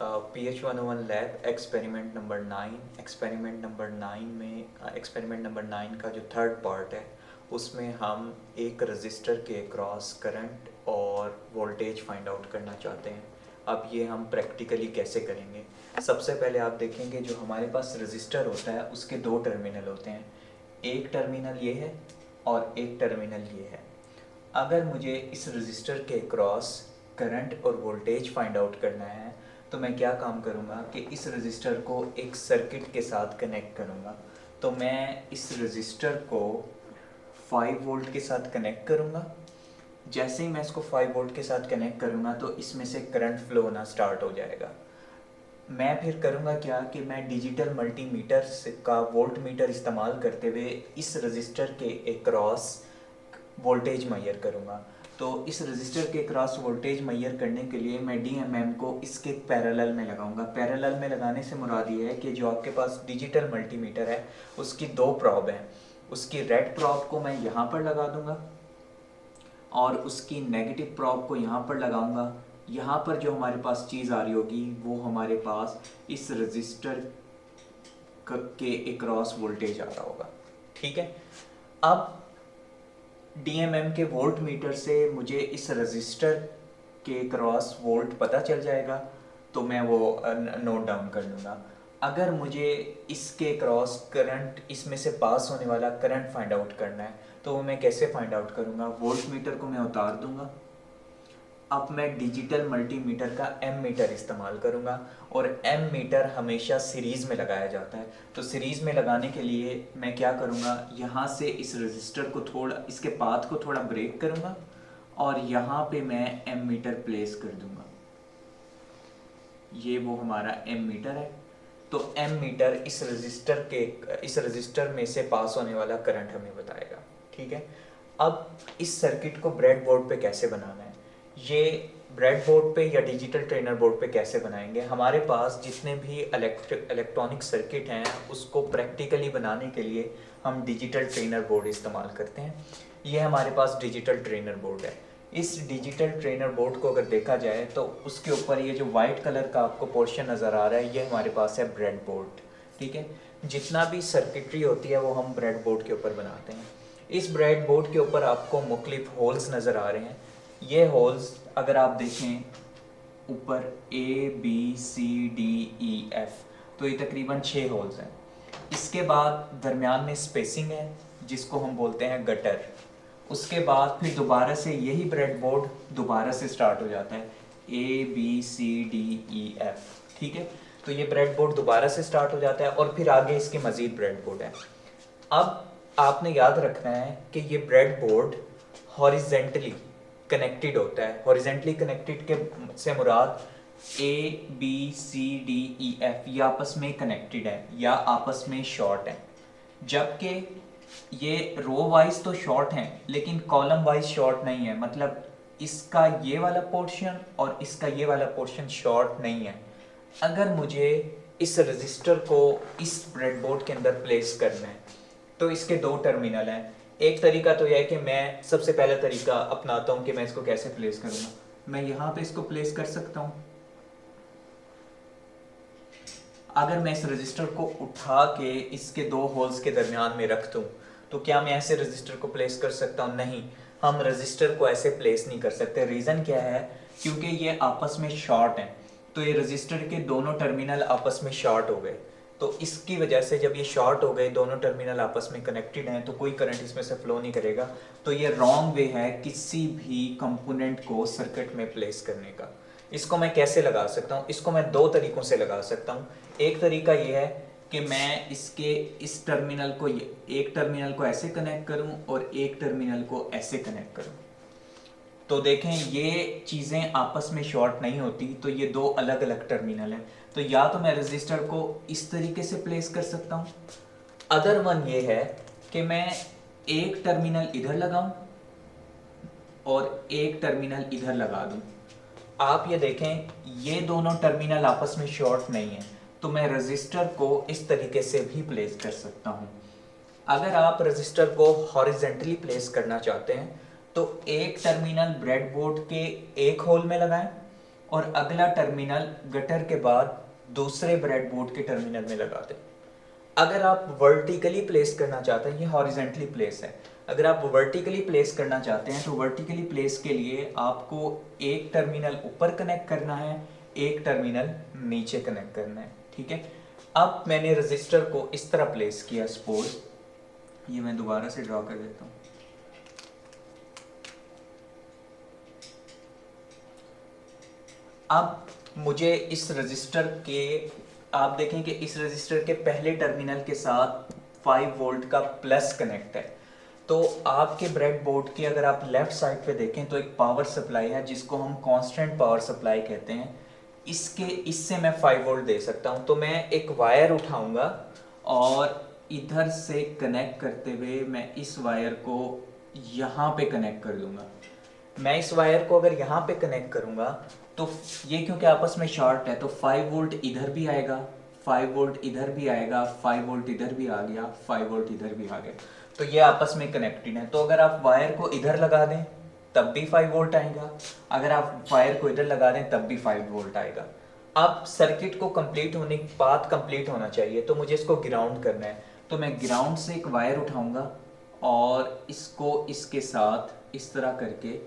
PH101 lab experiment number 9। Experiment number 9 का जो third part है उसमें हम एक रजिस्टर के क्रॉस करंट और वोल्टेज फाइंड आउट करना चाहते हैं। अब ये हम प्रैक्टिकली कैसे करेंगे? सबसे पहले आप देखेंगे जो हमारे पास रजिस्टर होता है उसके दो टर्मिनल होते हैं, एक टर्मिनल ये है और एक टर्मिनल ये है। अगर मुझे इस रजिस्टर के क्रॉस करंट और वोल्टेज फाइंड आउट करना है तो मैं क्या काम करूँगा कि इस रजिस्टर को एक सर्किट के साथ कनेक्ट करूँगा। तो मैं इस रजिस्टर को 5 वोल्ट के साथ कनेक्ट करूँगा। जैसे ही मैं इसको 5 वोल्ट के साथ कनेक्ट करूँगा तो इसमें से करंट फ्लो होना स्टार्ट हो जाएगा। मैं फिर करूँगा क्या कि मैं डिजिटल मल्टीमीटर का वोल्ट मीटर इस्तेमाल करते हुए इस रजिस्टर के अक्रॉस वोल्टेज मेजर करूँगा। तो इस रजिस्टर के क्रॉस वोल्टेज मेजर करने के लिए मैं DMM को इसके पैरेलल में लगाऊंगा। पैरेलल में लगाने से मुराद ये है कि जो आपके पास डिजिटल मल्टीमीटर है उसकी दो प्रॉब हैं, उसकी रेड प्रॉब को मैं यहाँ पर लगा दूंगा और उसकी नेगेटिव प्रॉब को यहाँ पर लगाऊंगा। यहाँ पर जो हमारे पास चीज़ आ रही होगी वो हमारे पास इस रजिस्टर के अक्रॉस वोल्टेज आ रहा होगा। ठीक है, अब DMM के वोल्ट मीटर से मुझे इस रजिस्टर के क्रॉस वोल्ट पता चल जाएगा तो मैं वो नोट डाउन कर लूँगा। अगर मुझे इसके क्रॉस करंट, इसमें से पास होने वाला करंट फाइंड आउट करना है तो वो मैं कैसे फाइंड आउट करूँगा? वोल्ट मीटर को मैं उतार दूँगा। अब मैं डिजिटल मल्टीमीटर का एम मीटर इस्तेमाल करूँगा और एम मीटर हमेशा सीरीज़ में लगाया जाता है। तो सीरीज़ में लगाने के लिए मैं क्या करूँगा, यहाँ से इस रजिस्टर को थोड़ा, इसके पाथ को थोड़ा ब्रेक करूँगा और यहाँ पे मैं एम मीटर प्लेस कर दूँगा। ये वो हमारा एम मीटर है। तो एम मीटर इस रजिस्टर में से पास होने वाला करंट हमें बताएगा। ठीक है, अब इस सर्किट को ब्रेड बोर्ड पे कैसे बनाना है? ये ब्रेड बोर्ड पे या डिजिटल ट्रेनर बोर्ड पे कैसे बनाएंगे? हमारे पास जितने भी इलेक्ट्रॉनिक सर्किट हैं उसको प्रैक्टिकली बनाने के लिए हम डिजिटल ट्रेनर बोर्ड इस्तेमाल करते हैं। ये हमारे पास डिजिटल ट्रेनर बोर्ड है। इस डिजिटल ट्रेनर बोर्ड को अगर देखा जाए तो उसके ऊपर ये जो वाइट कलर का आपको पोर्शन नज़र आ रहा है ये हमारे पास है ब्रेड बोर्ड। ठीक है, जितना भी सर्किटरी होती है वो हम ब्रेड बोर्ड के ऊपर बनाते हैं। इस ब्रेड बोर्ड के ऊपर आपको मुख्तलिफ होल्स नज़र आ रहे हैं। ये होल्स अगर आप देखें ऊपर ABCDEF, तो ये तकरीबन 6 होल्स हैं। इसके बाद दरमियान में स्पेसिंग है जिसको हम बोलते हैं गटर। उसके बाद फिर दोबारा से यही ब्रेड बोर्ड दोबारा से स्टार्ट हो जाता है ABCDEF। ठीक है, तो ये ब्रेड बोर्ड दोबारा से स्टार्ट हो जाता है और फिर आगे इसके मज़ीद ब्रेड बोर्ड है। अब आपने याद रखना है कि ये ब्रेड बोर्ड हॉरिजेंटली कनेक्टेड होता है। हॉरिजेंटली कनेक्टेड के से मुराद ABCDEF ये आपस में कनेक्टेड है या आपस में शॉर्ट है, जबकि ये रो वाइज तो शॉर्ट हैं लेकिन कॉलम वाइज शॉर्ट नहीं है। मतलब इसका ये वाला पोर्शन और इसका ये वाला पोर्शन शॉर्ट नहीं है। अगर मुझे इस रजिस्टर को इस ब्रेडबोर्ड के अंदर प्लेस करना है तो इसके दो टर्मिनल हैं। एक तरीका तो यह है कि मैं सबसे पहला तरीका अपनाता हूं कि मैं इसको कैसे प्लेस करूंगा। मैं यहां पे इसको प्लेस कर सकता हूं। अगर मैं इस रजिस्टर को उठा के इसके दो होल्स के दरमियान में रख दूं तो क्या मैं ऐसे रजिस्टर को प्लेस कर सकता हूं? नहीं, हम रजिस्टर को ऐसे प्लेस नहीं कर सकते। रीज़न क्या है? क्योंकि ये आपस में शॉर्ट हैं। तो ये रजिस्टर के दोनों टर्मिनल आपस में शॉर्ट हो गए। तो इसकी वजह से जब ये शॉर्ट हो गए, दोनों टर्मिनल आपस में कनेक्टेड हैं, तो कोई करंट इसमें से फ्लो नहीं करेगा। तो ये रॉन्ग वे है किसी भी कंपोनेंट को सर्किट में प्लेस करने का। इसको मैं कैसे लगा सकता हूँ? इसको मैं दो तरीक़ों से लगा सकता हूँ। एक तरीका ये है कि मैं इसके इस टर्मिनल को, एक टर्मिनल को ऐसे कनेक्ट करूँ और एक टर्मिनल को ऐसे कनेक्ट करूँ। तो देखें ये चीज़ें आपस में शॉर्ट नहीं होती, तो ये दो अलग अलग टर्मिनल हैं। तो या तो मैं रजिस्टर को इस तरीके से प्लेस कर सकता हूँ, अदर वन ये है कि मैं एक टर्मिनल इधर लगाऊं और एक टर्मिनल इधर लगा दूं। आप ये देखें ये दोनों टर्मिनल आपस में शॉर्ट नहीं है, तो मैं रजिस्टर को इस तरीके से भी प्लेस कर सकता हूँ। अगर आप रजिस्टर को हॉरिजेंटली प्लेस करना चाहते हैं तो एक टर्मिनल ब्रेडबोर्ड के एक होल में लगाएं और अगला टर्मिनल गटर के बाद दूसरे ब्रेडबोर्ड के टर्मिनल में लगा दें। अगर आप वर्टिकली प्लेस करना चाहते हैं, ये हॉरिजेंटली प्लेस है, अगर आप वर्टिकली प्लेस करना चाहते हैं तो वर्टिकली प्लेस के लिए आपको एक टर्मिनल ऊपर कनेक्ट करना है, एक टर्मिनल नीचे कनेक्ट करना है, ठीक है। अब मैंने रजिस्टर को इस तरह प्लेस किया, सपोज ये मैं दोबारा से ड्रॉ कर देता हूँ। अब मुझे इस रजिस्टर के, आप देखें कि इस रजिस्टर के पहले टर्मिनल के साथ 5 वोल्ट का प्लस कनेक्ट है। तो आपके ब्रेडबोर्ड की अगर आप लेफ्ट साइड पे देखें तो एक पावर सप्लाई है जिसको हम कांस्टेंट पावर सप्लाई कहते हैं। इससे मैं 5 वोल्ट दे सकता हूं। तो मैं एक वायर उठाऊंगा और इधर से कनेक्ट करते हुए मैं इस वायर को यहाँ पे कनेक्ट कर दूंगा। मैं इस वायर को अगर यहाँ पे कनेक्ट करूंगा तो ये क्योंकि आपस में शॉर्ट है तो 5 वोल्ट इधर भी आएगा, 5 वोल्ट इधर भी आएगा, 5 वोल्ट इधर भी आ गया, 5 वोल्ट इधर भी आ गया। तो ये आपस में कनेक्टेड है। तो अगर आप वायर को इधर लगा दें तब भी 5 वोल्ट आएगा, अगर आप वायर को इधर लगा दें तब भी 5 वोल्ट आएगा। अब सर्किट को कंप्लीट होने, पाथ कंप्लीट होना चाहिए, तो मुझे इसको ग्राउंड करना है। तो मैं ग्राउंड से एक वायर उठाऊंगा और इसको इसके साथ इस तरह करके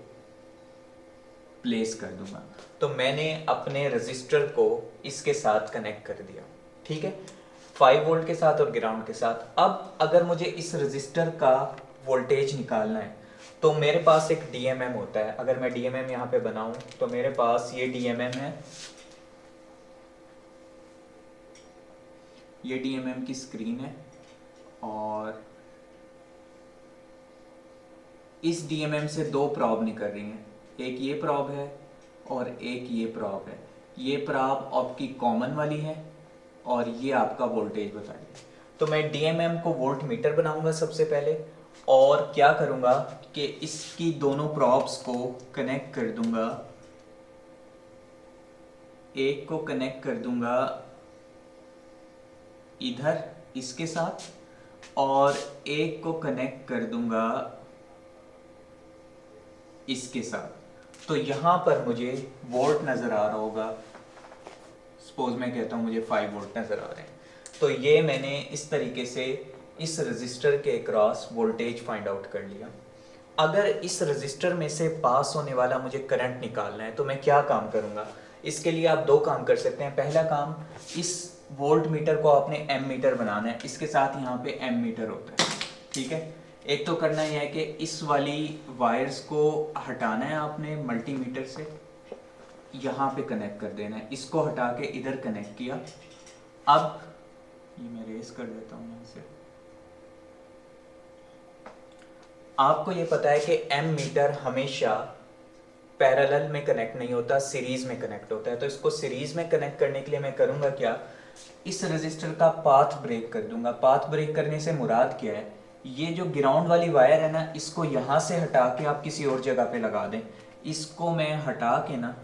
प्लेस कर दूंगा। तो मैंने अपने रजिस्टर को इसके साथ कनेक्ट कर दिया, ठीक है, 5 वोल्ट के साथ और ग्राउंड के साथ। अब अगर मुझे इस रजिस्टर का वोल्टेज निकालना है तो मेरे पास एक DMM होता है। अगर मैं DMM यहाँ पे बनाऊं तो मेरे पास ये DMM है, ये DMM की स्क्रीन है और इस DMM से 2 प्रॉब निकल रही हैं, एक ये प्रॉब है और एक ये प्रॉब है। ये प्रॉब आपकी कॉमन वाली है और ये आपका वोल्टेज बताएगी। तो मैं DMM को वोल्ट मीटर बनाऊंगा सबसे पहले और क्या करूंगा कि इसकी दोनों प्रॉब्स को कनेक्ट कर दूंगा। एक को कनेक्ट कर दूंगा इधर इसके साथ और एक को कनेक्ट कर दूंगा इसके साथ। तो यहां पर मुझे वोल्ट नजर आ रहा होगा, सपोज मैं कहता हूं मुझे 5 वोल्ट नजर आ रहे हैं। तो ये मैंने इस तरीके से इस रजिस्टर के अक्रॉस वोल्टेज फाइंड आउट कर लिया। अगर इस रजिस्टर में से पास होने वाला मुझे करंट निकालना है तो मैं क्या काम करूंगा? इसके लिए आप 2 काम कर सकते हैं। पहला काम, इस वोल्ट मीटर को आपने एम मीटर बनाना है, इसके साथ यहाँ पे एम मीटर होता है, ठीक है। एक तो करना यह है कि इस वाली वायर्स को हटाना है आपने मल्टीमीटर से, यहाँ पे कनेक्ट कर देना है। इसको हटा के इधर कनेक्ट किया। अब ये मैं रेस कर देता हूँ यहाँ से। आपको ये पता है कि एम मीटर हमेशा पैरेलल में कनेक्ट नहीं होता, सीरीज में कनेक्ट होता है। तो इसको सीरीज में कनेक्ट करने के लिए मैं करूँगा क्या, इस रजिस्टर का पाथ ब्रेक कर दूंगा। पाथ ब्रेक करने से मुराद क्या है, ये जो ग्राउंड वाली वायर है ना, इसको यहाँ से हटा के आप किसी और जगह पे लगा दें। इसको मैं हटा के ना,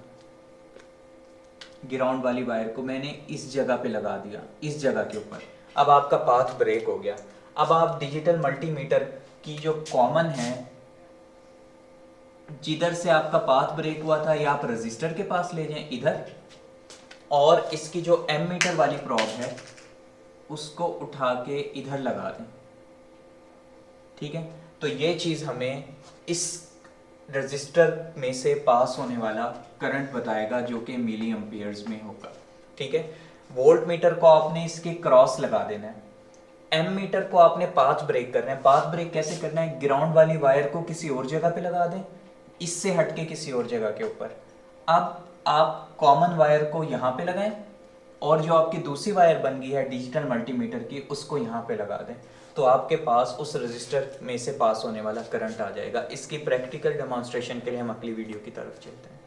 ग्राउंड वाली वायर को मैंने इस जगह पे लगा दिया, इस जगह के ऊपर। अब आपका पाथ ब्रेक हो गया। अब आप डिजिटल मल्टीमीटर की जो कॉमन है, जिधर से आपका पाथ ब्रेक हुआ था, या आप रजिस्टर के पास ले जाएं इधर, और इसकी जो एम मीटर वाली प्रॉब है उसको उठा के इधर लगा दें, ठीक है। तो ये चीज हमें इस रजिस्टर में से पास होने वाला करंट बताएगा जो कि मिली एम्पियर्स में होगा, ठीक है। वोल्ट मीटर को आपने इसके क्रॉस लगा देना है। एम मीटर को आपने पाथ ब्रेक करना है। पाथ ब्रेक कैसे करना है, ग्राउंड वाली वायर को किसी और जगह पे लगा दें, इससे हटके किसी और जगह के ऊपर। अब आप कॉमन वायर को यहाँ पे लगाएं और जो आपकी दूसरी वायर बन गई है डिजिटल मल्टीमीटर की, उसको यहाँ पे लगा दें। तो आपके पास उस रजिस्टर में से पास होने वाला करंट आ जाएगा। इसकी प्रैक्टिकल डेमोन्स्ट्रेशन के लिए हम अगली वीडियो की तरफ चलते हैं।